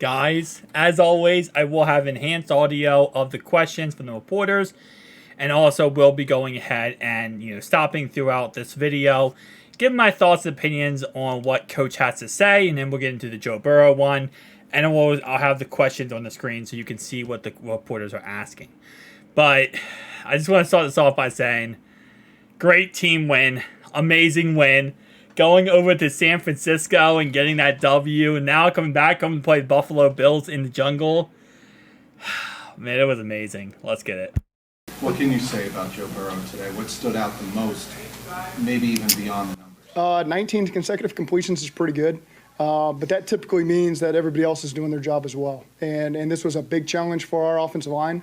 Guys, as always, I will have enhanced audio of the questions from the reporters, and also will be going ahead and stopping throughout this video, giving my thoughts and opinions on what Coach has to say, and then we'll get into the Joe Burrow one, and then I'll have the questions on the screen so you can see what the reporters are asking. But I just want to start this off by saying, great team win, amazing win. Going over to San Francisco and getting that W, and now coming to play Buffalo Bills in the jungle. Man, it was amazing. Let's get it. What can you say about Joe Burrow today? What stood out the most, maybe even beyond the numbers? 19 consecutive completions is pretty good, but that typically means that everybody else is doing their job as well. And this was a big challenge for our offensive line,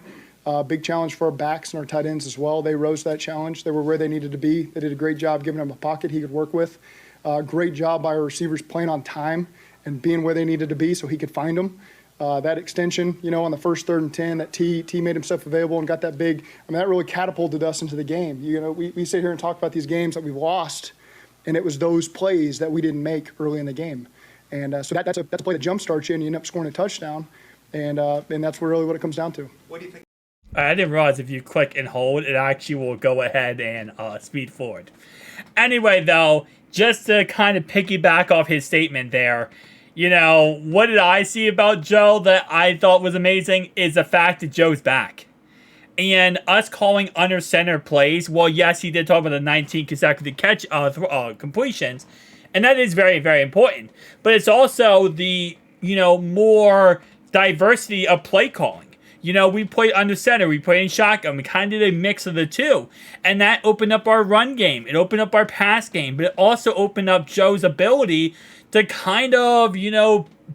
big challenge for our backs and our tight ends as well. They rose to that challenge. They were where they needed to be. They did a great job giving him a pocket he could work with. Great job by our receivers playing on time and being where they needed to be so he could find them. That extension, on the first 3rd and 10, that T made himself available and got that big. That really catapulted us into the game. We sit here and talk about these games that we've lost, and it was those plays that we didn't make early in the game. And so that's a play that jumpstarts you, and you end up scoring a touchdown. And that's really what it comes down to. What do you think? I didn't realize if you click and hold, it actually will go ahead and speed forward. Anyway, though, just to kind of piggyback off his statement there, what did I see about Joe that I thought was amazing is the fact that Joe's back. And us calling under center plays, well, yes, he did talk about the 19 consecutive completions, and that is very, very important. But it's also the, more diversity of play calling. We played under center, we played in shotgun, we kind of did a mix of the two. And that opened up our run game, it opened up our pass game, but it also opened up Joe's ability to kind of,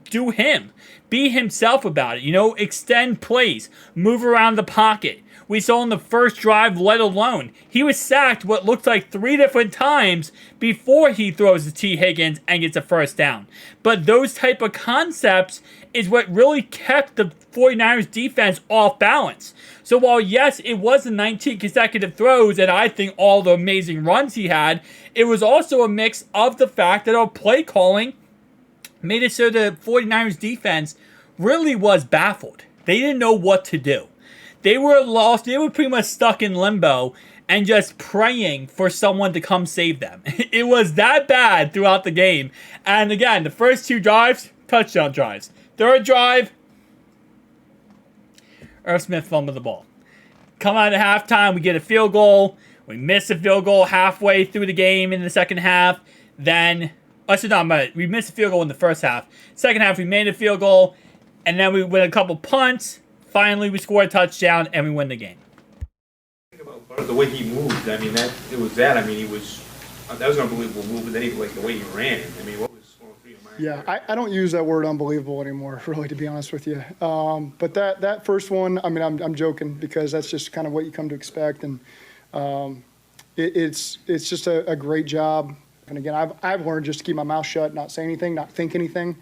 do him. Be himself about it, extend plays, move around the pocket. We saw in the first drive, let alone, he was sacked what looked like 3 different times before he throws to T. Higgins and gets a first down. But those type of concepts is what really kept the 49ers defense off balance. So while, yes, it was the 19 consecutive throws and I think all the amazing runs he had, it was also a mix of the fact that our play calling made it so the 49ers defense really was baffled. They didn't know what to do. They were lost. They were pretty much stuck in limbo and just praying for someone to come save them. It was that bad throughout the game. And again, the first 2 drives, touchdown drives. 3rd drive, Irv Smith fumbled the ball. Come out at halftime, we get a field goal. We miss a field goal halfway through the game in the second half. Then, we missed a field goal in the first half. Second half, we made a field goal. And then we win a couple punts. Finally, we score a touchdown, and we win the game. Think about the way he moved. That was an unbelievable move. But then even the way he ran. What was going through your mind? Yeah, I don't use that word unbelievable anymore, really, to be honest with you. But that first one, I'm joking because that's just kind of what you come to expect, and it's just a great job. And again, I've learned just to keep my mouth shut, not say anything, not think anything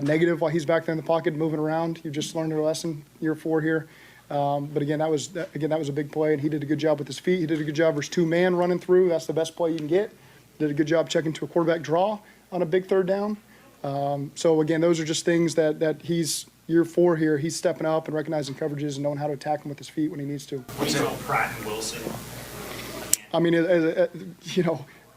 negative while he's back there in the pocket moving around. You've just learned a lesson year 4 here. But again, that was a big play, and he did a good job with his feet. He did a good job versus 2 man running through. That's the best play you can get. Did a good job checking to a quarterback draw on a big 3rd down. So again, those are just things that he's year 4 here. He's stepping up and recognizing coverages and knowing how to attack them with his feet when he needs to. What's about Pratt and Wilson?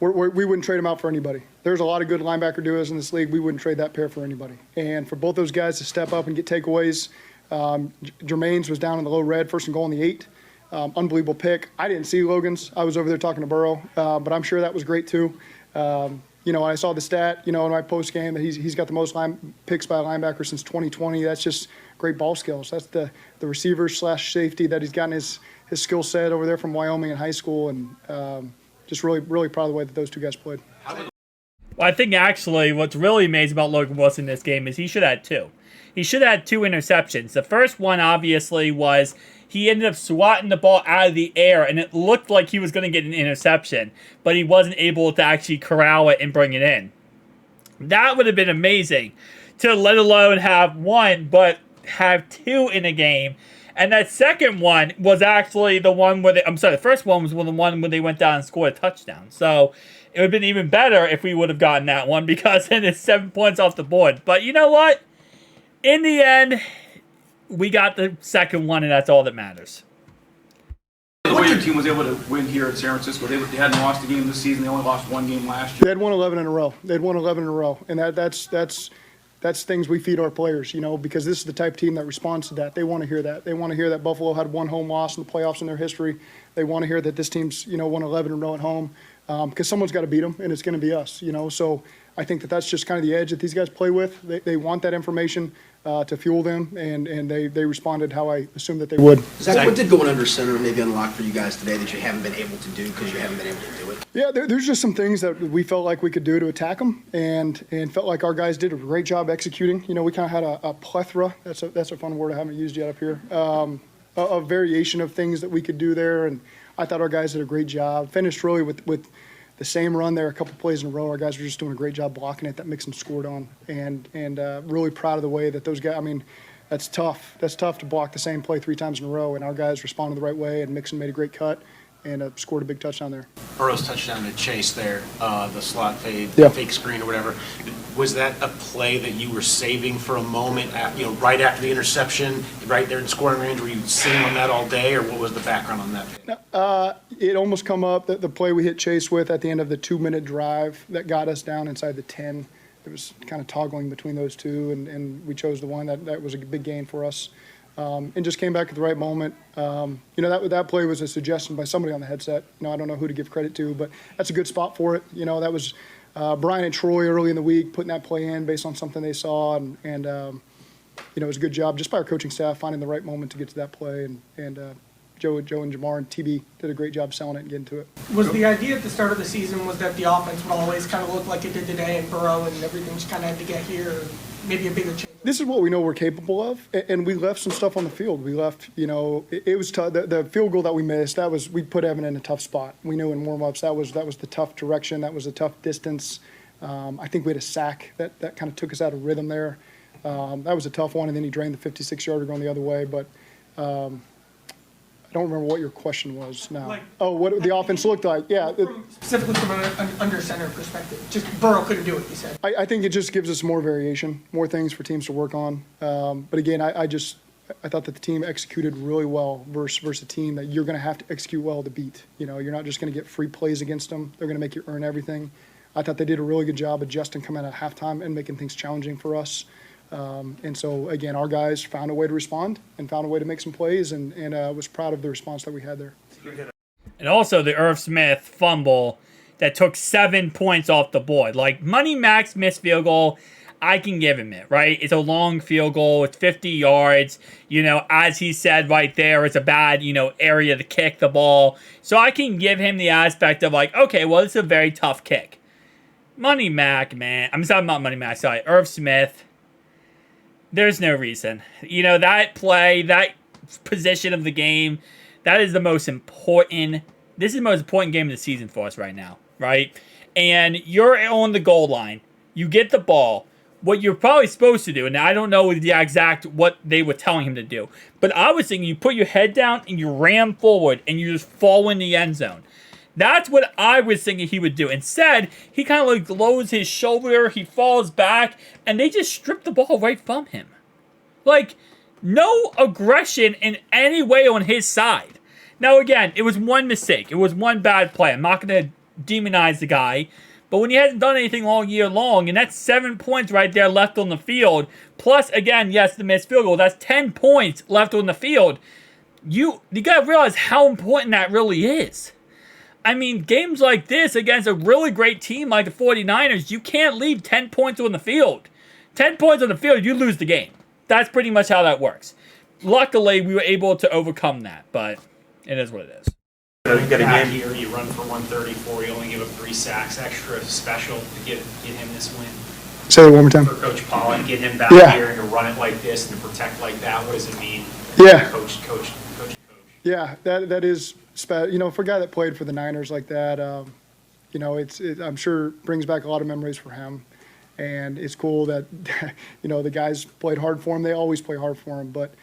We wouldn't trade him out for anybody. There's a lot of good linebacker duos in this league. We wouldn't trade that pair for anybody. And for both those guys to step up and get takeaways, Jermaine's was down in the low red, 1st and goal in the 8. Unbelievable pick. I didn't see Logan's. I was over there talking to Burrow, but I'm sure that was great too. I saw the stat, in my post game that he's got the most picks by a linebacker since 2020. That's just great ball skills. That's the receiver / safety that he's gotten his skill set over there from Wyoming in high school, and just really, really proud of the way that those 2 guys played. Well, I think actually what's really amazing about Logan Wilson in this game is he should have had 2. He should have had 2 interceptions. The first one, obviously, was he ended up swatting the ball out of the air, and it looked like he was going to get an interception, but he wasn't able to actually corral it and bring it in. That would have been amazing to let alone have 1, but have 2 in a game. And that second one was actually the one where the first one was the one where they went down and scored a touchdown. So it would have been even better if we would have gotten that one because then it's 7 points off the board. But you know what? in the end, we got the second one, and that's all that matters. The way your team was able to win here at San Francisco, they hadn't lost a game this season. They only lost one game last year. They had won 11 in a row. And that's things we feed our players, because this is the type of team that responds to that. They want to hear that. They want to hear that Buffalo had one home loss in the playoffs in their history. They want to hear that this team's, won 11 in a row at home, because someone's got to beat them, and it's going to be us, So I think that's just kind of the edge that these guys play with. They want that information to fuel them, and they responded how I assumed that they would. Zach, what did going under center maybe unlock for you guys today that you haven't been able to do because you haven't been able to do it? Yeah, there's just some things that we felt like we could do to attack them, and felt like our guys did a great job executing. We kind of had a plethora. That's a fun word I haven't used yet up here. A variation of things that we could do there, and I thought our guys did a great job. Finished really with the same run there a couple plays in a row. Our guys were just doing a great job blocking it that Mixon scored on, and really proud of the way that those guys. I mean, that's tough. That's tough to block the same play 3 times in a row, and our guys responded the right way, and Mixon made a great cut and scored a big touchdown there. Burrow's touchdown to Chase there, the slot fade, Yeah. fake screen or whatever. Was that a play that you were saving for a moment, right after the interception, right there in scoring range? Were you sitting on that all day, or what was the background on that? It almost come up that the play we hit Chase with at the end of the 2-minute drive that got us down inside the 10. It was kind of toggling between those two, and we chose the one that was a big gain for us. And just came back at the right moment. That play was a suggestion by somebody on the headset. I don't know who to give credit to, but that's a good spot for it. That was Brian and Troy early in the week putting that play in based on something they saw, and it was a good job just by our coaching staff finding the right moment to get to that play, and Joe and Jamar and TB did a great job selling it and getting to it. Was the idea at the start of the season was that the offense would always kind of look like it did today, and Burrow and everything just kind of had to get here, or maybe a bigger change? This is what we know we're capable of, and we left some stuff on the field. We left, it was tough. The field goal that we missed, we put Evan in a tough spot. We knew in warm-ups that was the tough direction, that was a tough distance. I think we had a sack that kind of took us out of rhythm there. That was a tough one, and then he drained the 56-yarder going the other way. But I don't remember what your question was now. What the offense looked like. Yeah. Specifically from an under center perspective. Just Burrow couldn't do it, you said. I think it just gives us more variation, more things for teams to work on. But again, I thought that the team executed really well versus a team that you're going to have to execute well to beat. You're not just going to get free plays against them. They're going to make you earn everything. I thought they did a really good job adjusting coming out of halftime and making things challenging for us. And so, again, our guys found a way to respond and found a way to make some plays, and was proud of the response that we had there. And also the Irv Smith fumble that took 7 points off the board. Like, Money Mac's missed field goal, I can give him it, right? It's a long field goal. It's 50 yards. As he said right there, it's a bad, area to kick the ball. So I can give him the aspect of like, okay, well, it's a very tough kick. Money Mac, man. I'm sorry, not Money Mac, sorry. Irv Smith. There's no reason. That play, that position of the game, that is the most important. This is the most important game of the season for us right now, right? And you're on the goal line. You get the ball. What you're probably supposed to do, and I don't know the exact what they were telling him to do, but I was thinking you put your head down and you ram forward and you just fall in the end zone. That's what I was thinking he would do. Instead, he kind of like lowers his shoulder, he falls back, and they just strip the ball right from him. Like, no aggression in any way on his side. Now, again, it was one mistake. It was one bad play. I'm not going to demonize the guy. But when he hasn't done anything all year long, and that's 7 points right there left on the field, plus, again, yes, the missed field goal, that's 10 points left on the field. You got to realize how important that really is. I mean, games like this against a really great team like the 49ers, you can't leave 10 points on the field. 10 points on the field, you lose the game. That's pretty much how that works. Luckily, we were able to overcome that, but it is what it is. You got a game here, you run for 134, you only give up 3 sacks, extra special to get him this win. Say it one more time. For Coach Pollock, get him back Yeah. here and to run it like this and to protect like that, what does it mean? Yeah. Coach. Yeah, that is for a guy that played for the Niners like that, I'm sure brings back a lot of memories for him. And it's cool that, the guys played hard for him. They always play hard for him. But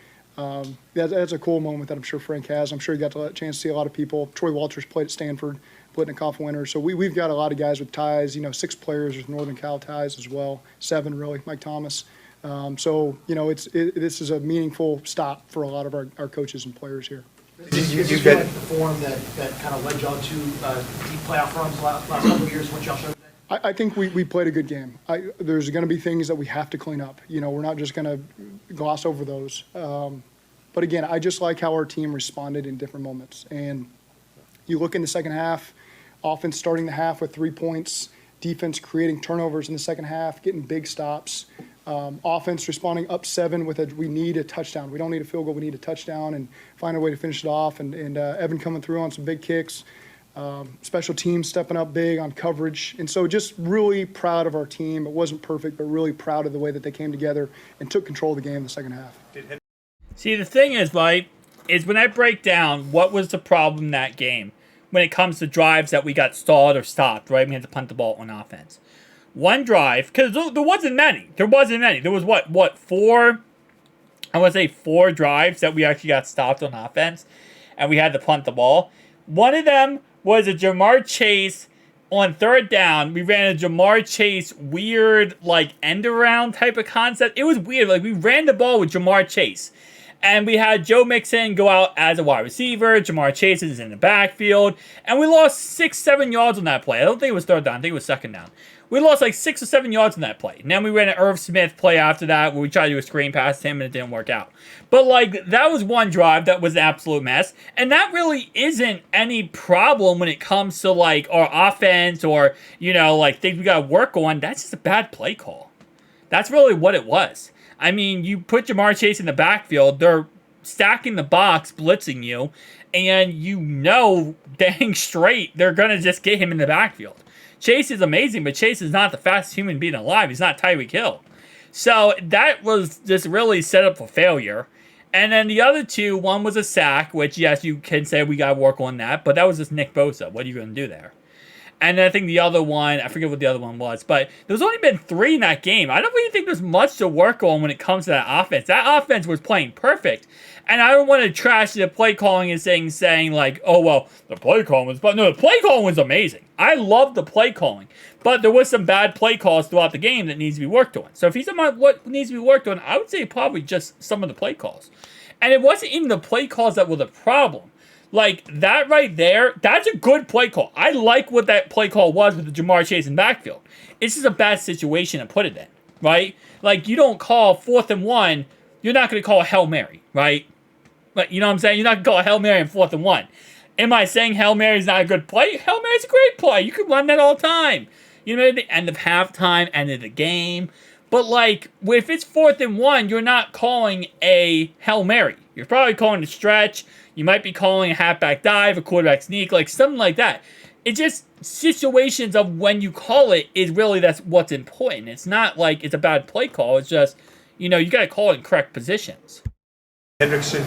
that's a cool moment that I'm sure Frank has. I'm sure he got a chance to see a lot of people. Troy Walters played at Stanford, Blitnikoff winner. So we've got a lot of guys with ties, 6 players with Northern Cal ties as well, 7 really, Mike Thomas. So, this is a meaningful stop for a lot of our coaches and players here. Did you feel like the form that kind of led y'all to deep playoff runs last couple of years, what y'all showed today? I think we played a good game. There's going to be things that we have to clean up. We're not just going to gloss over those. But again, I just like how our team responded in different moments. And you look in the second half, offense starting the half with 3 points, defense creating turnovers in the second half, getting big stops. Offense responding up 7 with we need a touchdown. We don't need a field goal. We need a touchdown and find a way to finish it off. And Evan coming through on some big kicks. Special teams stepping up big on coverage. And so just really proud of our team. It wasn't perfect, but really proud of the way that they came together and took control of the game in the second half. See, the thing is, right, is when I break down what was the problem that game when it comes to drives that we got stalled or stopped, right? We had to punt the ball on offense. One drive, because there wasn't many. There was four? I want to say 4 drives that we actually got stopped on offense, and we had to punt the ball. One of them was a Jamar Chase on 3rd down. We ran a Jamar Chase weird, end around type of concept. It was weird. We ran the ball with Jamar Chase. And we had Joe Mixon go out as a wide receiver. Jamar Chase is in the backfield. And we lost 6-7 yards on that play. I don't think it was 3rd down. I think it was 2nd down. We lost 6 or 7 yards on that play. And then we ran an Irv Smith play after that where we tried to do a screen past him and it didn't work out. But, that was one drive that was an absolute mess. And that really isn't any problem when it comes to, our offense or, things we got to work on. That's just a bad play call. That's really what it was. I mean, you put Jamar Chase in the backfield, they're stacking the box, blitzing you, and dang straight, they're going to just get him in the backfield. Chase is amazing, but Chase is not the fastest human being alive. He's not Tyreek Hill. So that was just really set up for failure. And then the other 2, one was a sack, which, yes, you can say we got to work on that, but that was just Nick Bosa. What are you going to do there? And then I think the other one, I forget what the other one was, but there's only been 3 in that game. I don't really think there's much to work on when it comes to that offense. That offense was playing perfect. And I don't want to trash the play calling and saying oh, well, the play calling was, but no, the play calling was amazing. I love the play calling. But there was some bad play calls throughout the game that needs to be worked on. So if he's talking about what needs to be worked on, I would say probably just some of the play calls. And it wasn't even the play calls that were the problem. That right there, that's a good play call. I like what that play call was with the Jamar Chase in backfield. It's just a bad situation to put it in, right? You don't call 4th and 1, you're not going to call a Hail Mary, right? You know what I'm saying? You're not going to call a Hail Mary in 4th and 1. Am I saying Hail Mary is not a good play? Hail Mary is a great play. You can run that all the time. At the end of halftime, end of the game. But, if it's 4th and 1, you're not calling a Hail Mary. You're probably calling a stretch. You might be calling a halfback dive, a quarterback sneak, something like that. It's just situations of when you call it is really that's what's important. It's not it's a bad play call. It's just, you got to call it in correct positions. Hendrickson,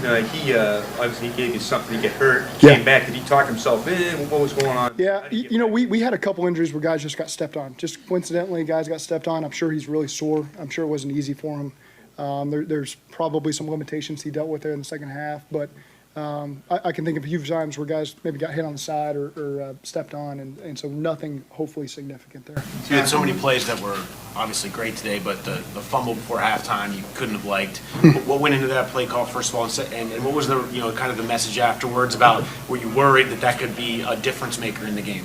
obviously he gave you something to get hurt. Yeah. Came back. Did he talk himself in? What was going on? Yeah, we had a couple injuries where guys just got stepped on. Just coincidentally, guys got stepped on. I'm sure he's really sore. I'm sure it wasn't easy for him. There's probably some limitations he dealt with there in the second half, but I can think of a few times where guys maybe got hit on the side or stepped on, and so nothing hopefully significant there. You had so many plays that were obviously great today, but the fumble before halftime you couldn't have liked. What went into that play call, first of all, and what was the kind of the message afterwards about, were you worried that could be a difference maker in the game?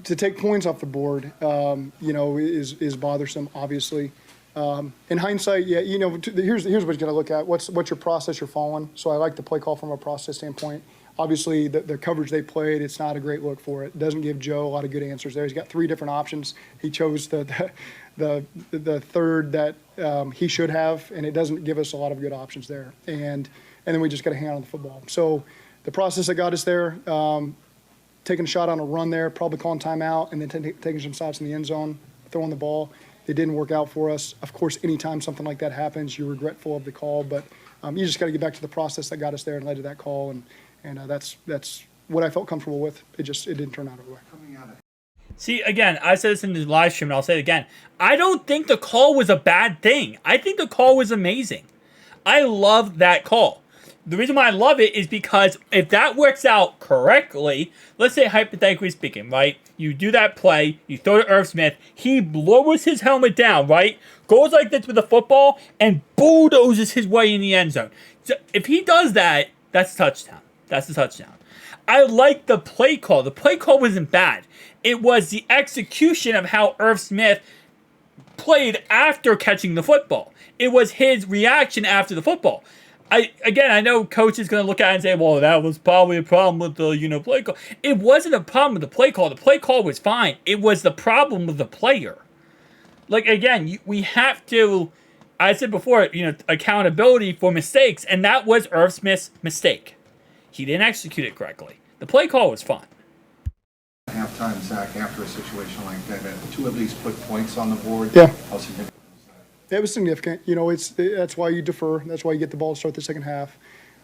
To take points off the board, is bothersome, obviously. In hindsight, yeah, here's what you got to look at. What's your process you're following? So I like the play call from a process standpoint. Obviously, the coverage they played, it's not a great look for it. Doesn't give Joe a lot of good answers there. He's got 3 different options. He chose the third that he should have, and it doesn't give us a lot of good options there. And then we just got a hand on the football. So the process that got us there, taking a shot on a run there, probably calling timeout, and then taking some shots in the end zone, throwing the ball. It didn't work out for us. Of course, anytime something like that happens, you're regretful of the call, but you just got to get back to the process that got us there and led to that call, and that's what I felt comfortable with. It didn't turn out our way. See, again, I said this in the live stream, and I'll say it again. I don't think the call was a bad thing. I think the call was amazing. I love that call. The reason why I love it is because if that works out correctly, let's say hypothetically speaking, right? You do that play, you throw to Irv Smith, he lowers his helmet down, right? Goes like this with the football and bulldozes his way in the end zone. So if he does that, that's a touchdown. That's a touchdown. I like the play call. The play call wasn't bad. It was the execution of how Irv Smith played after catching the football. It was his reaction after the football. I know coach is going to look at it and say, well, that was probably a problem with the, play call. It wasn't a problem with the play call. The play call was fine. It was the problem with the player. Like, again, we have to, I said before, accountability for mistakes, and that was Irv Smith's mistake. He didn't execute it correctly. The play call was fine. Halftime, Zach, after a situation like that, to at least put points on the board. Yeah. How significant was that? It was significant. That's why you defer. That's why you get the ball to start the second half.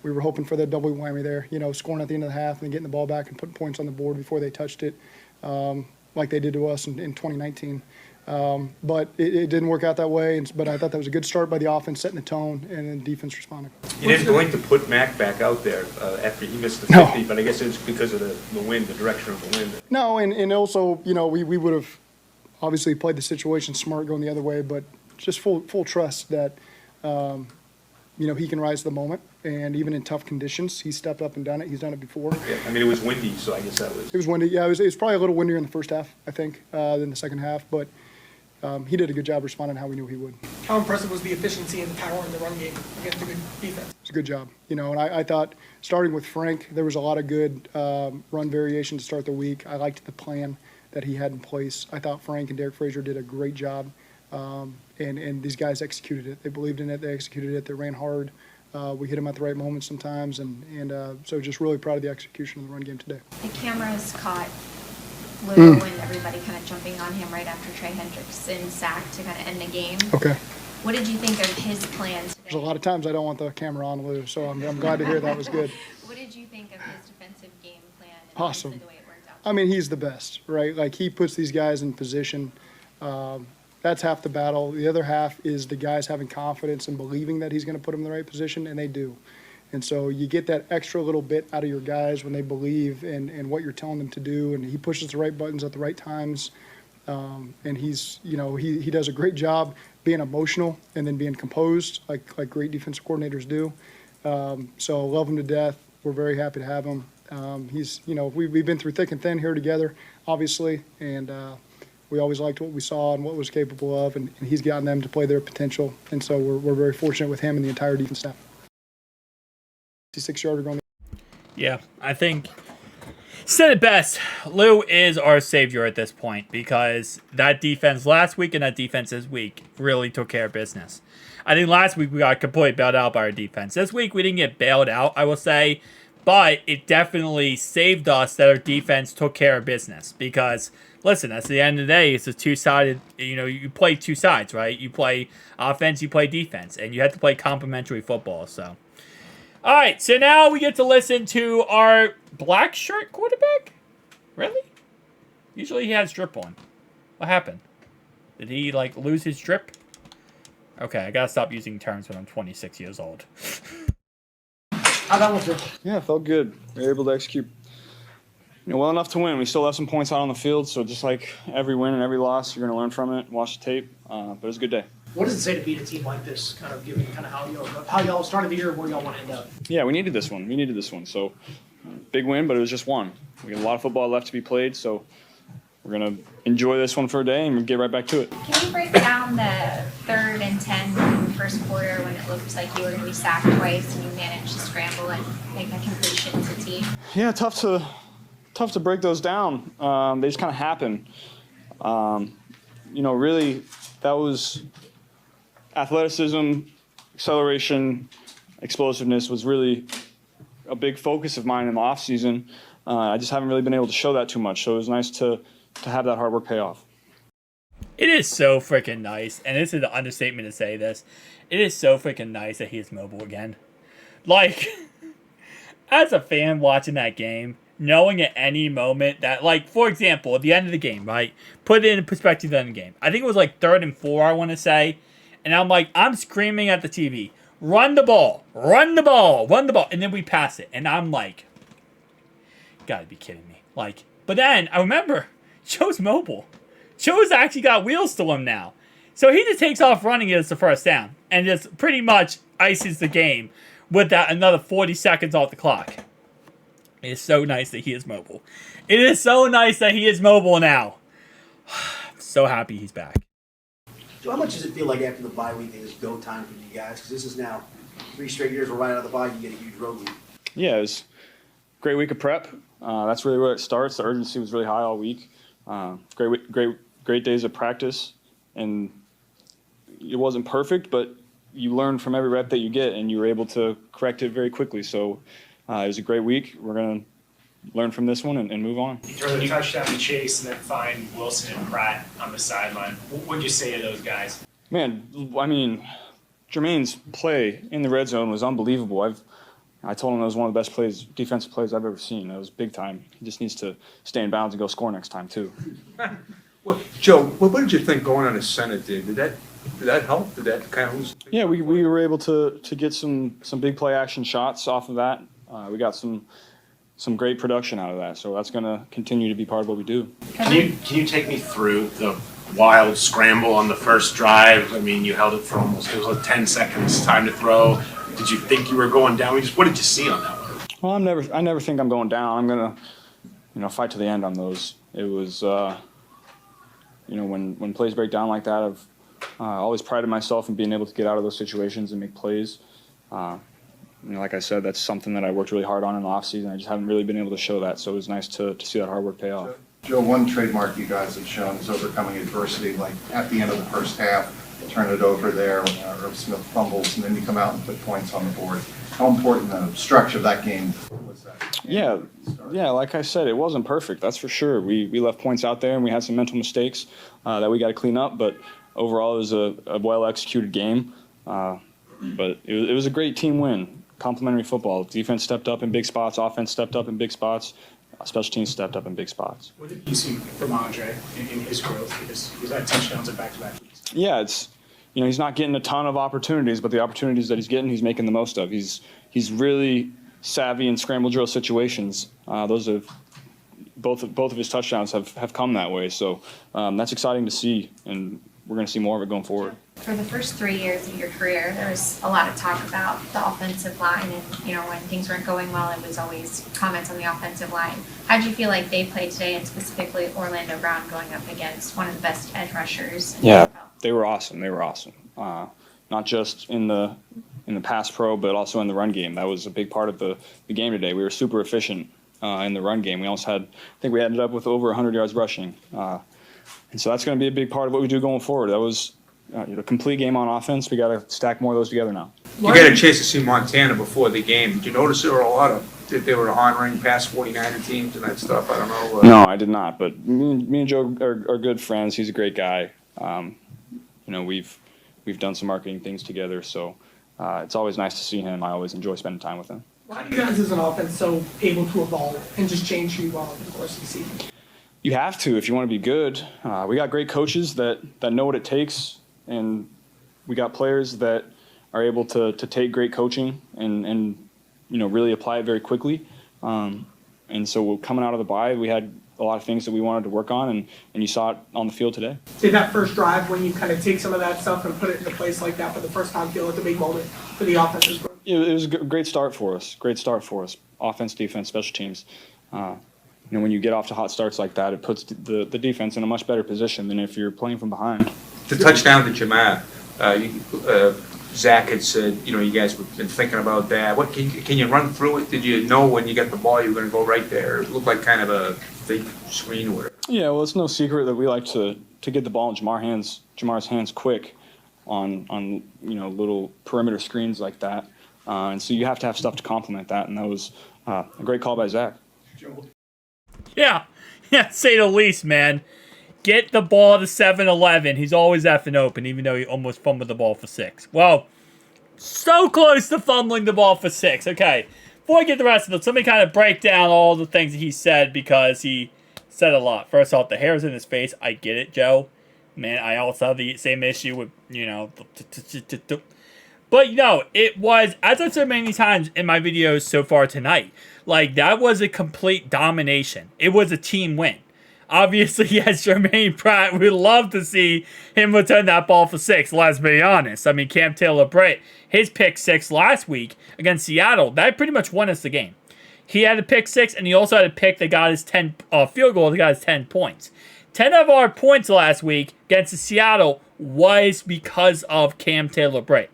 We were hoping for that double whammy there, scoring at the end of the half and then getting the ball back and putting points on the board before they touched it, like they did to us in 2019. But it didn't work out that way. But I thought that was a good start by the offense, setting the tone, and then defense responding. You didn't going to put Mac back out there after he missed the No. 50, but I guess it's because of the wind, the direction of the wind. No, and also, we would have obviously played the situation smart going the other way, but just full trust that, he can rise to the moment. And even in tough conditions, he stepped up and done it. He's done it before. Yeah, I mean, it was windy, so I guess that was. It was windy. Yeah, it was probably a little windier in the first half, I think, than the second half. But he did a good job responding how we knew he would. How impressive was the efficiency and the power in the run game against a good defense? It's a good job. And I thought starting with Frank, there was a lot of good run variation to start the week. I liked the plan that he had in place. I thought Frank and Derek Frazier did a great job. And these guys executed it. They believed in it. They executed it. They ran hard. We hit them at the right moment sometimes. And so just really proud of the execution of the run game today. The cameras caught Lou and everybody kind of jumping on him right after Trey Hendrickson sacked to kind of end the game. Okay. What did you think of his plan today? There's a lot of times I don't want the camera on Lou, so I'm glad to hear that was good. What did you think of his defensive game plan and Awesome. obviously the way it worked out? I mean, he's the best, right? Like, he puts these guys in position. That's half the battle. The other half is the guys having confidence and believing that he's going to put them in the right position, and they do. And so you get that extra little bit out of your guys when they believe in what you're telling them to do, and he pushes the right buttons at the right times. And he's, he does a great job being emotional and then being composed, like great defensive coordinators do. So love him to death. We're very happy to have him. He's, we've been through thick and thin here together, obviously, and we always liked what we saw and what was capable of, and he's gotten them to play their potential. And so we're very fortunate with him and the entire defense staff. 56-yarder going. Yeah, I think said it best. Lou is our savior at this point because that defense last week and that defense this week really took care of business. I think last week we got completely bailed out by our defense. This week we didn't get bailed out, I will say, but it definitely saved us that our defense took care of business because, listen, at the end of the day, it's a two-sided, you play two sides, right? You play offense, you play defense, and you have to play complementary football, so. All right, so now we get to listen to our black shirt quarterback. Really? Usually he has drip on. What happened? Did he, lose his drip? Okay, I gotta stop using terms when I'm 26 years old. How that one feel? Yeah, it felt good. We were able to execute well enough to win. We still have some points out on the field, so just like every win and every loss, you're going to learn from it, watch the tape. But it was a good day. What does it say to beat a team like this, kind of given kind of how y'all started the year, where y'all want to end up? Yeah, we needed this one. So big win, but it was just one. We got a lot of football left to be played, so we're going to enjoy this one for a day and get right back to it. Can you break down the 3rd and 10 in the first quarter when it looked like you were going to be sacked twice and you managed to scramble and make a completion to T? Yeah, tough to break those down. They just kind of happen. Really, that was athleticism, acceleration, explosiveness was really a big focus of mine in the offseason. I just haven't really been able to show that too much, so it was nice to have that hard work pay off. It is so freaking nice, and this is an understatement to say this. It is so freaking nice that he is mobile again. As a fan watching that game, knowing at any moment that, for example, at the end of the game, right? Put it in perspective at the end of the game. I think it was 3rd and 4, I want to say. And I'm screaming at the TV, run the ball, run the ball, run the ball. And then we pass it. And I'm like, gotta be kidding me. Like, but then I remember Joe's mobile. Joe's actually got wheels to him now. So he just takes off running it as the first down and just pretty much ices the game with that another 40 seconds off the clock. It is so nice that he is mobile. It is so nice that he is mobile now. I'm so happy he's back. So how much does it feel like after the bye week it is go time for you guys? Because this is now 3 straight years we're right out of the bye, you get a huge road week. Yeah, it was a great week of prep. That's really where it starts. The urgency was really high all week. Great days of practice, and it wasn't perfect, but you learn from every rep that you get, and you were able to correct it very quickly. So it was a great week. We're going to learn from this one and move on. You throw the touchdown to Chase and then find Wilson and Pratt on the sideline. What would you say to those guys? Man, I mean, Jermaine's play in the red zone was unbelievable. I told him that was one of the best defensive plays I've ever seen. That was big time. He just needs to stay in bounds and go score next time too. Well, Joe, what did you think going on to Senate did? Did that help? Did that kind of lose? Yeah, we were able to get some big play action shots off of that. We got some great production out of that, so that's going to continue to be part of what we do. Can you take me through the wild scramble on the first drive? I mean, you held it for almost, it was like 10 seconds, time to throw. Did you think you were going down? What did you see on that one? Well, I never think I'm going down. I'm going to, fight to the end on those. It was, when plays break down like that, I've always prided myself in being able to get out of those situations and make plays. Like I said, that's something that I worked really hard on in the offseason. I just haven't really been able to show that, so it was nice to see that hard work pay off. Joe, one trademark you guys have shown is overcoming adversity, like at the end of the first half, turn it over there, Irv Smith fumbles, and then you come out and put points on the board. How important the structure of that game was that? Yeah, like I said, it wasn't perfect, that's for sure. We left points out there, and we had some mental mistakes that we got to clean up, but overall it was a well-executed game. But it was a great team win. Complimentary football. Defense stepped up in big spots. Offense stepped up in big spots. Special teams stepped up in big spots. What did you see from Andre in his growth? Because he's had touchdowns in back-to-back weeks. Yeah, he's not getting a ton of opportunities, but the opportunities that he's getting, he's making the most of. He's really savvy in scramble drill situations. Those have both of his touchdowns have come that way. So that's exciting to see, and we're going to see more of it going forward. For the first 3 years of your career, there was a lot of talk about the offensive line, and when things weren't going well, it was always comments on the offensive line. How did you feel like they played today, and specifically Orlando Brown going up against one of the best edge rushers? Yeah, they were awesome. Not just in the pass pro, but also in the run game. That was a big part of the game today. We were super efficient in the run game. We almost I think we ended up with over 100 yards rushing. And so that's going to be a big part of what we do going forward. That was a complete game on offense. We got to stack more of those together now. You got a chance to see Montana before the game. Did you notice there were a lot of that they were honoring past 49er teams and that stuff? I don't know. No, I did not. But me and Joe are good friends. He's a great guy. We've done some marketing things together, so it's always nice to see him. I always enjoy spending time with him. Why are you guys as an offense so able to evolve and just change who you are over the course of the season? You have to if you want to be good. We got great coaches that know what it takes, and we got players that are able to take great coaching and really apply it very quickly. And so coming out of the bye, we had a lot of things that we wanted to work on, and you saw it on the field today. Did that first drive, when you kind of take some of that stuff and put it into place like that for the first time, feel like a big moment for the offense? It was a great start for us. Offense, defense, special teams. When you get off to hot starts like that, it puts the defense in a much better position than if you're playing from behind. The touchdown to Jamar, Zach had said, you guys have been thinking about that. What can you run through it? Did you know when you got the ball you were going to go right there? It looked like kind of a fake screen or whatever. Yeah, well, it's no secret that we like to get the ball in Jamar's hands quick on little perimeter screens like that. And so you have to have stuff to complement that, and that was a great call by Zach. Yeah, say the least, man. Get the ball to 7-11. He's always effing open, even though he almost fumbled the ball for 6. Well, so close to fumbling the ball for 6. Okay, before I get the rest of this, let me kind of break down all the things that he said, because he said a lot. First off, the hairs in his face. I get it, Joe. Man, I also have the same issue with, but But, it was, as I've said many times in my videos so far tonight, like, that was a complete domination. It was a team win. Obviously, yes, Jermaine Pratt, we'd love to see him return that ball for 6, let's be honest. I mean, Cam Taylor-Britt, his pick 6 last week against Seattle, that pretty much won us the game. He had a pick 6, and he also had a pick that got his 10 field goal that got his 10 points. 10 of our points last week against the Seattle was because of Cam Taylor-Britt.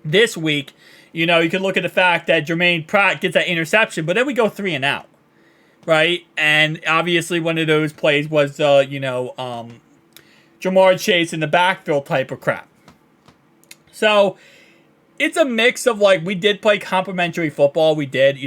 This week, you can look at the fact that Jermaine Pratt gets that interception, but then we go 3 and out, right? And obviously one of those plays was, Jamar Chase in the backfield type of crap. So it's a mix of, like, we did play complimentary football. We did,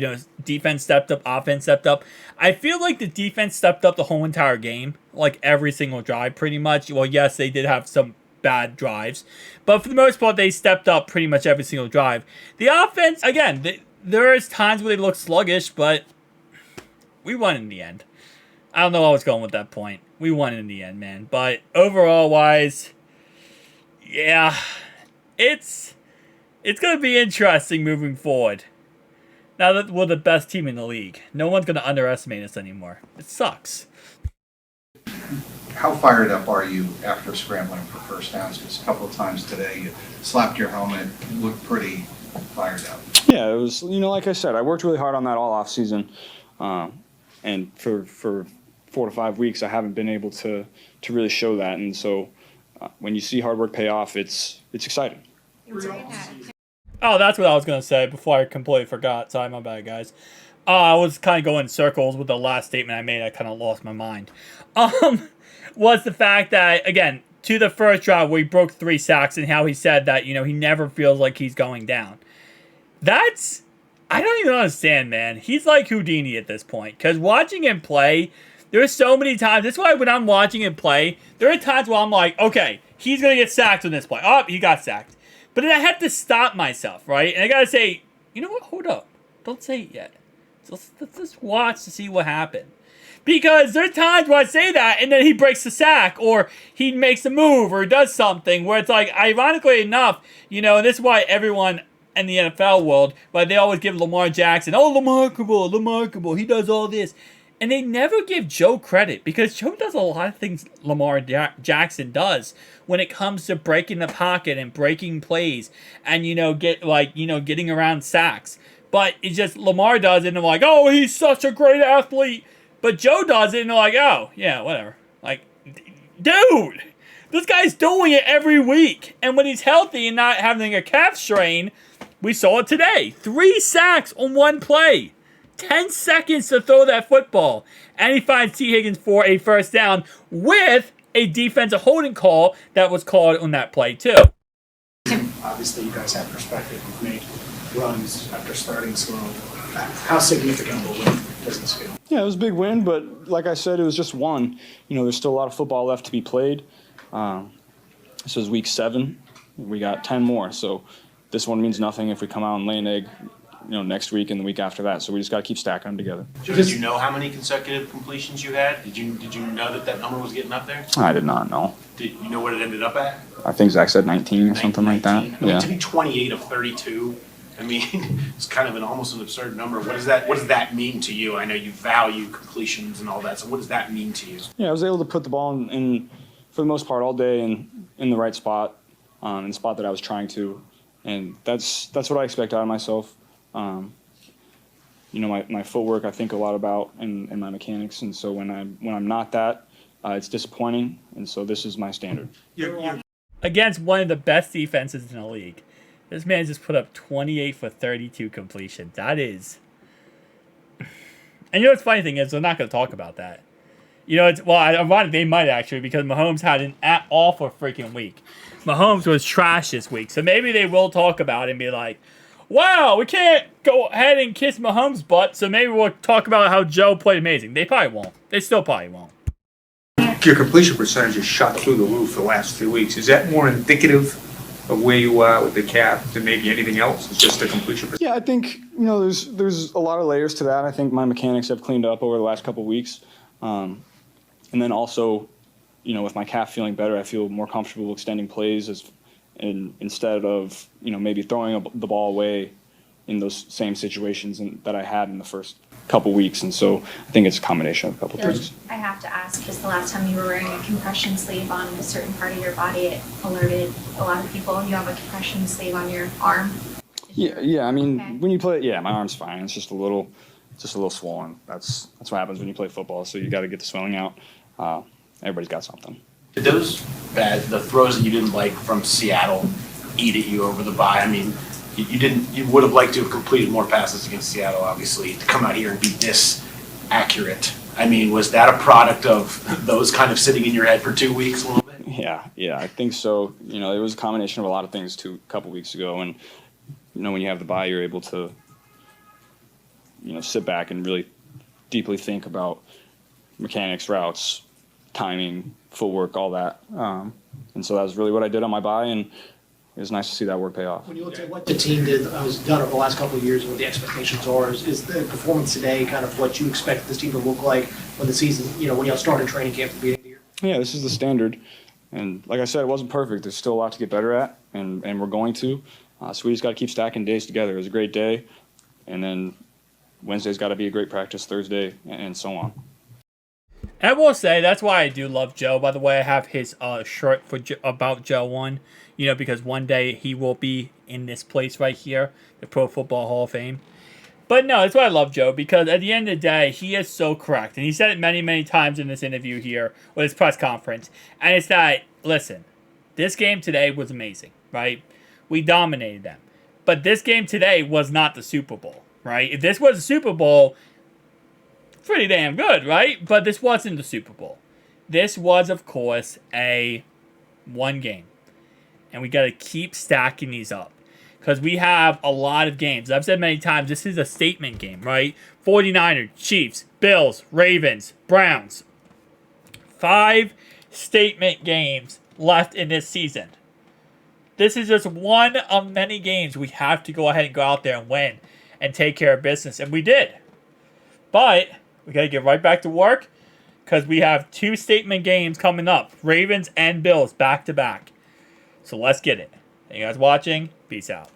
defense stepped up, offense stepped up. I feel like the defense stepped up the whole entire game, like every single drive pretty much. Well, yes, they did have some bad drives, but for the most part, they stepped up pretty much every single drive. The offense, again, there is times where they look sluggish, but we won in the end. I don't know where I was going with that point. We won in the end, man. But overall wise, yeah, it's going to be interesting moving forward. Now that we're the best team in the league, no one's going to underestimate us anymore. It sucks. How fired up are you after scrambling for first downs? Because a couple of times today you slapped your helmet, you looked pretty fired up. Yeah, it was, like I said, I worked really hard on that all off season. And for 4 to 5 weeks, I haven't been able to really show that. And so when you see hard work pay off, it's exciting. Oh, that's what I was going to say before I completely forgot. Sorry, my bad, guys. I was kind of going in circles with the last statement I made. I kind of lost my mind. Was the fact that, again, to the first drive where he broke 3 sacks and how he said that, he never feels like he's going down. That's, I don't even understand, man. He's like Houdini at this point. Because watching him play, there's so many times. That's why when I'm watching him play, there are times where I'm like, okay, he's going to get sacked on this play. Oh, he got sacked. But then I have to stop myself, right? And I got to say, you know what? Hold up. Don't say it yet. Let's just watch to see what happened. Because there's times where I say that, and then he breaks the sack, or he makes a move, or does something, where it's like, ironically enough, and this is why everyone in the NFL world, but they always give Lamar Jackson, remarkable, he does all this. And they never give Joe credit, because Joe does a lot of things Lamar Jackson does when it comes to breaking the pocket and breaking plays and, getting around sacks. But it's just Lamar does it and they're like, oh, he's such a great athlete. But Joe does it and they're like, oh, yeah, whatever. Like, dude, this guy's doing it every week. And when he's healthy and not having a calf strain, we saw it today. 3 sacks on 1 play. 10 seconds to throw that football. And he finds T. Higgins for a first down with a defensive holding call that was called on that play, too. Obviously, you guys have perspective. You've made runs after starting slow. How significant of a win does this feel? Yeah, it was a big win, but like I said, it was just one. There's still a lot of football left to be played. This was week 7. We got 10 more, so this one means nothing if we come out and lay an egg, next week and the week after that. So we just got to keep stacking them together. Did you know how many consecutive completions you had? Did you know that number was getting up there? I did not know. Did you know what it ended up at? I think Zach said 19 or something like that. I mean, to be 28 of 32, I mean, it's kind of almost an absurd number. What does that mean to you? I know you value completions and all that, so what does that mean to you? Yeah, I was able to put the ball in for the most part all day in the right spot, in the spot that I was trying to, and that's what I expect out of myself. My footwork I think a lot about and my mechanics, and so when I'm not that, it's disappointing, and so this is my standard. Against one of the best defenses in the league, this man just put up 28 for 32 completions. That is, and what's funny thing is they're not going to talk about that. Ironic they might actually, because Mahomes had an awful freaking week. Mahomes was trash this week, so maybe they will talk about it and be like, wow, we can't go ahead and kiss Mahomes' butt, so maybe we'll talk about how Joe played amazing. They probably won't. They still probably won't. Your completion percentage has shot through the roof the last 3 weeks. Is that more indicative of where you are with the calf than maybe anything else? It's just the completion percentage? Yeah, I think, there's a lot of layers to that. I think my mechanics have cleaned up over the last couple of weeks. And then also, with my calf feeling better, I feel more comfortable extending plays and instead of, maybe throwing the ball away in those same situations that I had in the first couple weeks. And so I think it's a combination of a couple things. I have to ask, just the last time you were wearing a compression sleeve on a certain part of your body, it alerted a lot of people. You have a compression sleeve on your arm. Yeah. I mean, Okay. when you play, my arm's fine. It's just a little swollen. That's what happens when you play football. So you got to get the swelling out. Everybody's got something. Did the throws that you didn't like from Seattle eat at you over the bye? I mean, you would have liked to have completed more passes against Seattle, obviously, to come out here and be this accurate. I mean, was that a product of those kind of sitting in your head for 2 weeks a little bit? Yeah, I think so. It was a combination of a lot of things a couple weeks ago. And, when you have the bye, you're able to, sit back and really deeply think about mechanics, routes, timing, footwork, all that. And so that was really what I did on my bye, and it was nice to see that work pay off. When you look at what the team has done over the last couple of years and what the expectations are, is the performance today kind of what you expect this team to look like when the season, when y'all start in training camp at the beginning of the year? Yeah, this is the standard. And like I said, it wasn't perfect. There's still a lot to get better at, and we're going to. So we just got to keep stacking days together. It was a great day, and then Wednesday's got to be a great practice, Thursday, and so on. And I will say, that's why I do love Joe. By the way, I have his shirt about Joe on, because one day he will be in this place right here, the Pro Football Hall of Fame. But no, that's why I love Joe, because at the end of the day, he is so correct. And he said it many, many times in this interview here, or this press conference. And it's that, listen, this game today was amazing, right? We dominated them. But this game today was not the Super Bowl, right? If this was the Super Bowl, pretty damn good, right? But this wasn't the Super Bowl. This was, of course, a one game. And we got to keep stacking these up. Because we have a lot of games. I've said many times, this is a statement game, right? 49ers, Chiefs, Bills, Ravens, Browns. 5 statement games left in this season. This is just one of many games we have to go ahead and go out there and win and take care of business. And we did. But we got to get right back to work because we have 2 statement games coming up. Ravens and Bills back to back. So let's get it. Thank you guys watching. Peace out.